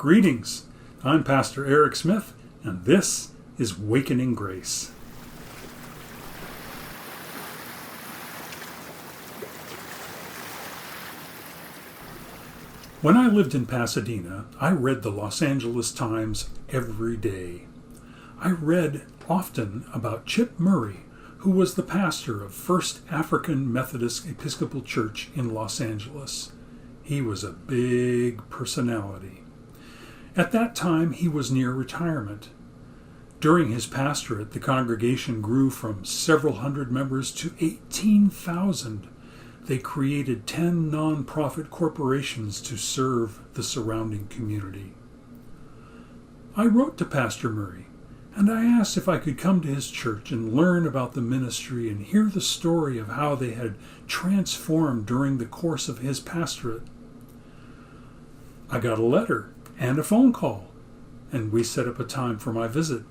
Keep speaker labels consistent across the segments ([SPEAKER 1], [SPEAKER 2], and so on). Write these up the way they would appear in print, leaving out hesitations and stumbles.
[SPEAKER 1] Greetings. I'm Pastor Eric Smith, and this is Wakening Grace. When I lived in Pasadena, I read the Los Angeles Times every day. I read often about Chip Murray, who was the pastor of First African Methodist Episcopal Church in Los Angeles. He was a big personality. At that time, he was near retirement. During his pastorate, the congregation grew from several hundred members to 18,000. They created 10 non-profit corporations to serve the surrounding community. I wrote to Pastor Murray, and I asked if I could come to his church and learn about the ministry and hear the story of how they had transformed during the course of his pastorate. I got a letter and a phone call, and we set up a time for my visit.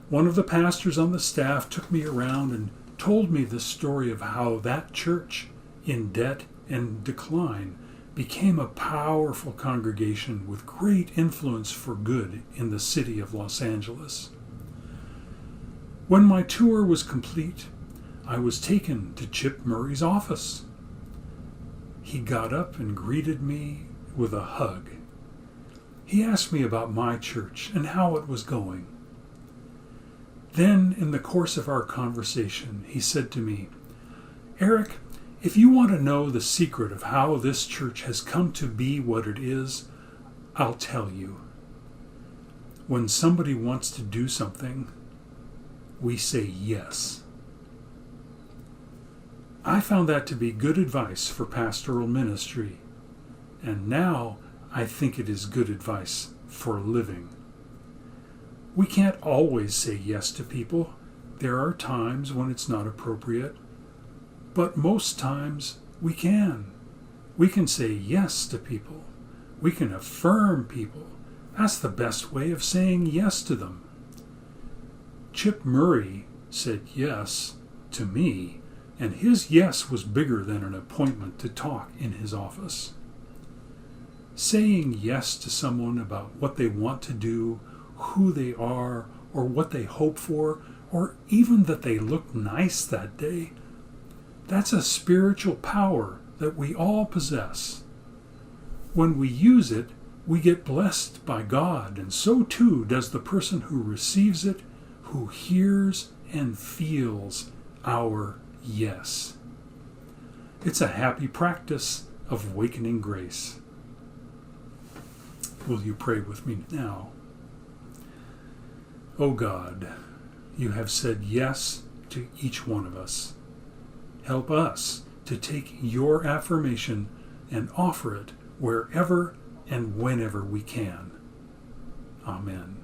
[SPEAKER 1] One of the pastors on the staff took me around and told me the story of how that church, in debt and decline, became a powerful congregation with great influence for good in the city of Los Angeles. When my tour was complete, I was taken to Chip Murray's office. He got up and greeted me with a hug. He asked me about my church and how it was going. Then, in the course of our conversation, he said to me, "Eric, if you want to know the secret of how this church has come to be what it is, I'll tell you. When somebody wants to do something, we say yes." I found that to be good advice for pastoral ministry, and now I think it is good advice for living. We can't always say yes to people. There are times when it's not appropriate, but most times we can. We can say yes to people. We can affirm people. That's the best way of saying yes to them. Chip Murray said yes to me, and his yes was bigger than an appointment to talk in his office. Saying yes to someone about what they want to do, who they are, or what they hope for, or even that they look nice that day, that's a spiritual power that we all possess. When we use it, we get blessed by God, and so too does the person who receives it, who hears and feels our yes. It's a happy practice of Wakening Grace. Will you pray with me now? Oh God, you have said yes to each one of us. Help us to take your affirmation and offer it wherever and whenever we can. Amen.